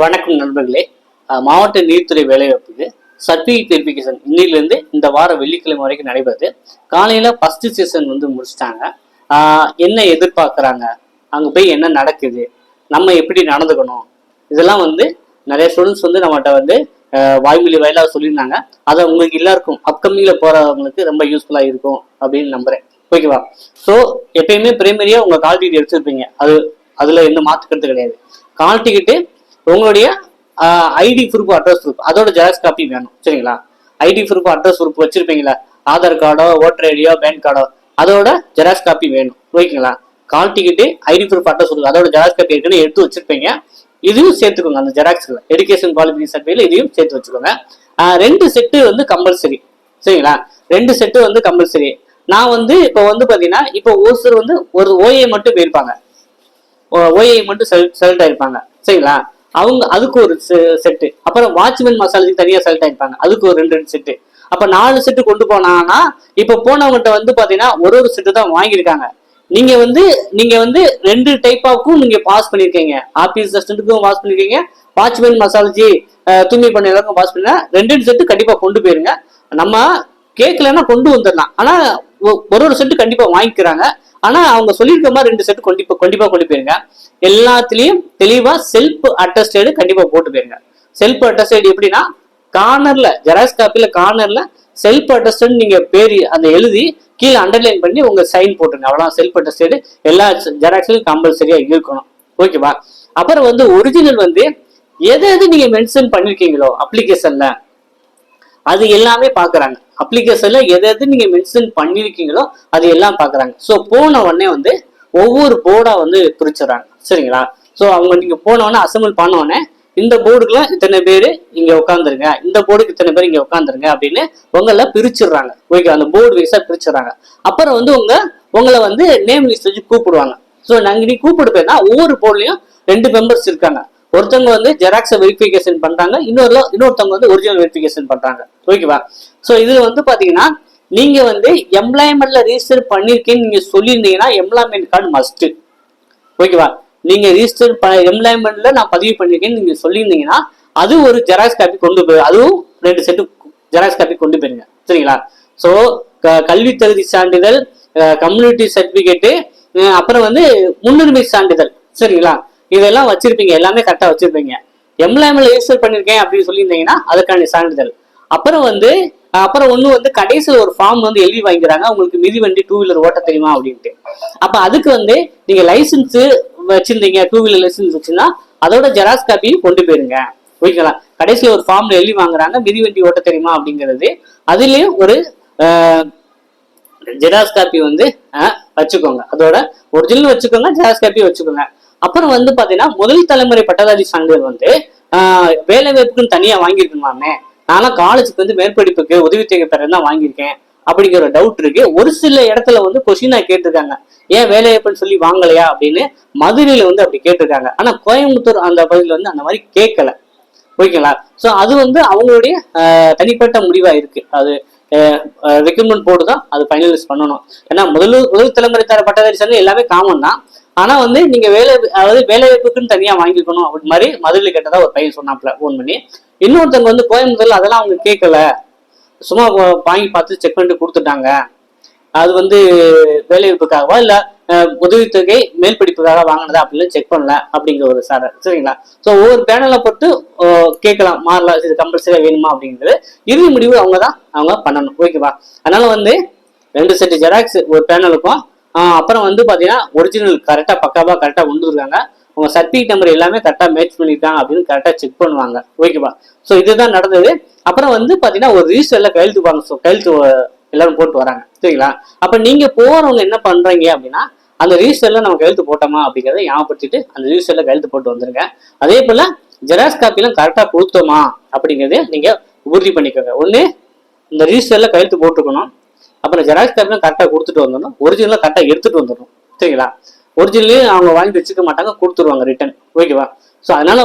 வணக்கம் நண்பர்களே. மாவட்ட நீர்த்துறை வேலைவாய்ப்புக்கு சர்டிஃபிகேட் வெரிஃபிகேஷன் இன்னிலிருந்து இந்த வாரம் வெள்ளிக்கிழமை வரைக்கும் நடைபெறுது. காலையில ஃபர்ஸ்ட் செஷன் முடிச்சிட்டாங்க. என்ன எதிர்பார்க்குறாங்க, அங்கே போய் என்ன நடக்குது, நம்ம எப்படி நடந்துக்கணும், இதெல்லாம் நிறைய ஸ்டூடெண்ட்ஸ் நம்மகிட்ட வாய்மொழி வாயிலாக சொல்லியிருந்தாங்க. அதை உங்களுக்கு எல்லாருக்கும் அப்கமிங்கில் போகிறவங்களுக்கு ரொம்ப யூஸ்ஃபுல்லாக இருக்கும் அப்படின்னு நம்புறேன். ஓகேவா? ஸோ எப்பயுமே பிரைமரியாக உங்கள் கால் டிக்கெட் எடுத்துருப்பீங்க. அதில் எந்த மாற்றுக்கிறது கிடையாது. கால் டிக்கெட்டு உங்களுடைய ஐடி ப்ரூஃப், அட்ரஸ் ப்ரூஃப், அதோட ஜெராக்ஸ் காப்பி வேணும். சரிங்களா? ஐடி ப்ரூஃப், அட்ரஸ் ப்ரூஃப் வச்சிருப்பீங்களா? ஆதார் கார்டோ, ஓட்டர் ஐடியோ, பேன் கார்டோ, அதோட ஜெராக்ஸ் காப்பி வேணும். ஓகேங்களா? Call ticket, ID proof, address proof, அதோட ஜெராக்ஸ் காப்பி ஏற்கனவே எடுத்து வச்சிருப்பீங்க. இதையும் சேர்த்துக்கோங்க. அந்த ஜெராக்ஸ்ல எஜுகேஷன் குவாலிஃபிகேஷன் சர்டிஃபிகேட்ல இதையும் சேர்த்து வச்சுக்கோங்க. 2 செட்டு கம்பல்சரி. சரிங்களா? 2 செட்டு கம்பல்சரி. நான் இப்போ பாத்தீங்கன்னா, இப்போ ஒரு சிலர் ஒரு ஓஏ மட்டும் போயிருப்பாங்க, ஓஏ மட்டும் செலக்ட் ஆயிருப்பாங்க. சரிங்களா? அதுக்கு ஒரு செட்டு, அப்புறம் வாட்ச்மேன் மசாலுக்கு தனியா செலக்ட் ஆயிருப்பாங்க, அதுக்கு ஒரு 2 செட்டு. அப்ப 4 செட்டு கொண்டு போனாங்கன்னா, இப்ப போனவங்ககிட்ட பாத்தீங்கன்னா ஒரு செட்டு தான் வாங்கியிருக்காங்க. நீங்க நீங்க 2 டைப் ஆஃப்க்கும் நீங்க பாஸ் பண்ணிருக்கீங்க. ஆபீஸ் அசிஸ்டன்ட்டுக்கும் பாஸ் பண்ணிருக்கீங்க, வாட்ச்மேன் மசாலஜி தூய்மை பண்ண எல்லாருக்கும் பாஸ் பண்ணா 2 செட்டு கண்டிப்பா கொண்டு போயிருங்க. நம்ம கேட்கலன்னா கொண்டு வந்துடலாம். ஆனா ஒரு செட்டு கண்டிப்பா வாங்கிக்கிறாங்க. ஆனா அவங்க சொல்லியிருக்க மாதிரி 2 செட்டு கண்டிப்பா கொண்டு போயிருங்க. எல்லாத்துலயும் தெளிவா செல்ஃப் அட்டஸ்டேடு கண்டிப்பா போட்டு போயிருங்க. செல்ஃப் அட்டஸ்டேடு எப்படின்னா, கார்னர்ல ஜெராக்ஸ் காப்பில கார்னர்ல செல்ஃப் அட்டஸ்டேட் நீங்க பேர் அந்த எழுதி கீழே அண்டர்லைன் பண்ணி உங்க சைன் போட்டுருங்க. அவ்வளவு செல்ஃப் அட்டஸ்டேடு எல்லா ஜெராக்ஸ்லயும் கம்பல்சரியா இருக்கணும். ஓகேவா? அப்புறம் ஒரிஜினல் எது நீங்க மென்ஷன் பண்ணிருக்கீங்களோ அப்ளிகேஷன்ல, அது எல்லாமே பாக்குறாங்க. அப்ளிகேஷன்ல எது நீங்க மென்ஷன் பண்ணிருக்கீங்களோ அது எல்லாம் பாக்குறாங்க. ஸோ போன உடனே ஒவ்வொரு போர்டா பிரிச்சுறாங்க. சரிங்களா? ஸோ அவங்க நீங்க போன உடனே அசம்பிள் பண்ண உடனே இந்த போர்டுக்குலாம் இத்தனை பேர் இங்க உட்காந்துருங்க, இந்த போர்டுக்கு இத்தனை பேர் இங்க உட்காந்துருங்க அப்படின்னு உங்களை பிரிச்சுடுறாங்க. ஓகே, அந்த போர்டு வைஸா பிரிச்சுறாங்க. அப்புறம் உங்களை நேம் லிஸ்ட் வச்சு கூப்பிடுவாங்க. ஸோ நாங்க நீ கூப்பிடு போயிருந்தா ஒவ்வொரு போர்ட்லயும் 2 மெம்பர்ஸ் இருக்காங்க. ஒருத்தவங்க ஜெராக்ஸ் வெரிஃபிகேஷன் பண்றாங்க, இன்னொருத்தவங்க ஒரிஜினல் வெரிஃபிகேஷன் பண்றாங்க. ஓகேவா? ஸோ இதுல பாத்தீங்கன்னா, நீங்க எம்ப்ளாய்மெண்ட்ல ரிஜிஸ்டர் பண்ணிருக்கேன்னு நீங்க சொல்லியிருந்தீங்கன்னா எம்ப்ளாய்மெண்ட் கார்டு மஸ்ட். ஓகேவா? நீங்க ரிஜிஸ்டர் எம்ப்ளாய்மெண்ட்ல நான் பதிவு பண்ணிருக்கேன்னு நீங்க சொல்லியிருந்தீங்கன்னா அது ஒரு ஜெராக்ஸ் காப்பி கொண்டு போய், அதுவும் 2 செட்டு ஜெராக்ஸ் காப்பி கொண்டு போயிருங்க. சரிங்களா? ஸோ கல்வி தகுதி சான்றிதழ், கம்யூனிட்டி சர்டிபிகேட்டு, அப்புறம் முன்னுரிமை சான்றிதழ். சரிங்களா? இதெல்லாம் வச்சிருப்பீங்க, எல்லாமே கரெக்டா வச்சிருப்பீங்க. எம்ப்ளாய்மெண்ட்ல ரிஜிஸ்டர் பண்ணிருக்கேன் அப்படின்னு சொல்லியிருந்தீங்கன்னா அதுக்கான சான்றிதழ். அப்புறம் அப்புறம் கடைசியில் ஒரு ஃபார்ம் எழுதி வாங்கிக்கிறாங்க, உங்களுக்கு மிதிவண்டி 2 வீலர் ஓட்ட தெரியுமா அப்படின்ட்டு. அப்ப அதுக்கு நீங்க லைசன்ஸ் வச்சிருந்தீங்க, 2 வீலர் லைசன்ஸ் வச்சுன்னா அதோட ஜெராக்ஸ் காப்பியும் கொண்டு போயிருங்க. ஓகேங்களா? கடைசியில் ஒரு ஃபார்ம்ல எழுதி வாங்குறாங்க, மிதிவண்டி ஓட்ட தெரியுமா அப்படிங்கிறது. அதுலயும் ஒரு ஜெராக்ஸ் காப்பி வச்சுக்கோங்க. அதோட ஒரிஜினல் வச்சுக்கோங்க, ஜெராக்ஸ் காப்பி வச்சுக்கோங்க. அப்புறம் பாத்தீங்கன்னா, முதல் தலைமுறை பட்டதாரி சான்றிதழ் வேலை வாய்ப்புக்குன்னு தனியா வாங்கியிருக்கணுமாமே. நான்லாம் காலேஜுக்கு மேற்படிப்புக்கு உதவித்தொகை பெற தான் வாங்கியிருக்கேன் அப்படிங்கிற டவுட் இருக்கு. ஒரு சில இடத்துல கொஸ்டினா கேட்டிருக்காங்க, ஏன் வேலை வாய்ப்புன்னு சொல்லி வாங்கலையா அப்படின்னு. மதுரையில அப்படி கேட்டிருக்காங்க. ஆனா கோயம்புத்தூர் அந்த பகுதியில் அந்த மாதிரி கேட்கல. ஓகேங்களா? ஸோ அது அவங்களுடைய தனிப்பட்ட முடிவா இருக்கு. அது ரெக்ரூட்மெண்ட் போர்டு தான் அது ஃபைனலைஸ் பண்ணணும். ஏன்னா முதல் தலைமுறை தர பட்டதாரி சான்றிதழ் எல்லாமே காமன் தான். ஆனா நீங்க வேலை வாய்ப்புக்குன்னு தனியா வாங்கிக்கணும் அப்படி மாதிரி மதுரையில் கேட்டதா ஒரு பையன் சொன்னாப்ல ஃபோன் பண்ணி. இன்னொருத்தவங்க கோயம்புத்தூர்ல அதெல்லாம் அவங்க கேட்கல, சும்மா வாங்கி பார்த்து செக் பண்ணிட்டு கொடுத்துட்டாங்க. அது வேலை வாய்ப்புக்காகவா இல்ல உதவித்தொகை மேல் படிப்புக்காக வாங்கினதா அப்படின்னு செக் பண்ணல அப்படிங்கிற ஒரு சார். சரிங்களா? ஸோ ஒவ்வொரு பேனலை பொறுத்து கேட்கலாம், மாறலாம், இது கம்பல்சரியா வேணுமா அப்படிங்கிறது இறுதி முடிவு அவங்க பண்ணணும். ஓகேவா? அதனால 2 செட்டு ஜெராக்ஸ் ஒரு பேனலுக்கும், அப்புறம் பாத்தீங்கன்னா ஒரிஜினல் கரெக்டா பக்காவா கரெக்டா கொண்டு இருக்காங்க, உங்க சர்டிஃபிகேட் நம்பர் எல்லாமே கரெக்டா மேட்ச் பண்ணிருக்காங்க அப்படின்னு கரெக்டா செக் பண்ணுவாங்க. ஓகேவா? ஸோ இதுதான் நடந்தது. அப்புறம் பாத்தீங்கன்னா ஒரு ரிஜிஸ்டர்ல கையெழுத்து எல்லாரும் போட்டு வராங்க. சரிங்களா? அப்ப நீங்க போறவங்க என்ன பண்றீங்க அப்படின்னா, அந்த ரிஜிஸ்டர்ல நம்ம கையெழுத்து போட்டோமா அப்படிங்கிறத ஞாபகப்படுத்திட்டு அந்த ரிஜிஸ்டர்ல கையெழுத்து போட்டு வந்துருங்க. அதே போல ஜெராக்ஸ் காப்பிலாம் கரெக்டா கொடுத்தோமா அப்படிங்கறத நீங்க உறுதி பண்ணிக்கோங்க. ஒண்ணு, இந்த ரிஜிஸ்டர்ல கையெழுத்து போட்டுக்கணும், அப்புறம் ஜெராக்ஸ் காப்பிலாம் கரெக்டா கொடுத்துட்டு வந்துடணும், ஒரிஜினலா கரெக்டா எடுத்துட்டு வந்துடணும். சரிங்களா? ஒரிஜினலையும் அவங்க வாங்கி வச்சுக்க மாட்டாங்க, கொடுத்துருவாங்க ரிட்டர்ன். ஓகேவா? ஸோ அதனால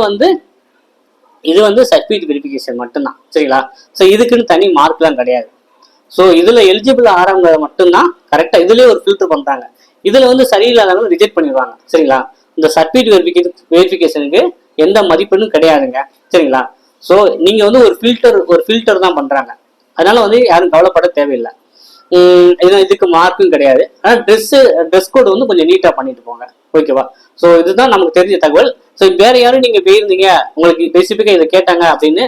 இது சர்டிஃபிகேட் வெரிஃபிகேஷன் மட்டும்தான். சரிங்களா? ஸோ இதுக்குன்னு தனி மார்க்லாம் கிடையாது. ஸோ இதுல எலிஜிபிள் ஆறவங்க மட்டும்தான் கரெக்டா இதுலயே ஒரு ஃபில்டர் பண்றாங்க. இதுல சரியில்லாதவங்க ரிஜெக்ட் பண்ணிடுவாங்க. சரிங்களா? இந்த சர்டிஃபிகேட் வெரிஃபிகேஷனுக்கு எந்த மதிப்பெண்ணும் கிடையாதுங்க. சரிங்களா? ஸோ நீங்க வந்து ஒரு ஃபில்டர் தான் பண்றாங்க. அதனால வந்து யாரும் கவலைப்பட தேவையில்லை. இதுக்கு மார்க்கும் கிடையாது. ஆனால் ட்ரெஸ் கோட் வந்து கொஞ்சம் நீட்டா பண்ணிட்டு போங்க. ஓகேவா? ஸோ இதுதான் நமக்கு தெரிஞ்ச தகவல். ஸோ வேற யாரும் நீங்க போயிருந்தீங்க, உங்களுக்கு ஸ்பெசிஃபிக்கா இதை கேட்டாங்க அப்படின்னு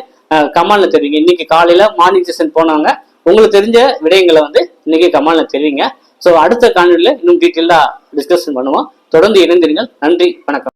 கமால்ல தெரிவிங்க. இன்னைக்கு காலையில மார்னிங் செஷன் போனவங்க உங்களுக்கு தெரிஞ்ச விடயங்களை வந்து இன்னைக்கு கமால்ல தெரிவிங்க. ஸோ அடுத்த காணொலியில் இன்னும் டீட்டெயிலாக டிஸ்கஷன் பண்ணுவோம். தொடர்ந்து இணைந்திருங்கள். நன்றி, வணக்கம்.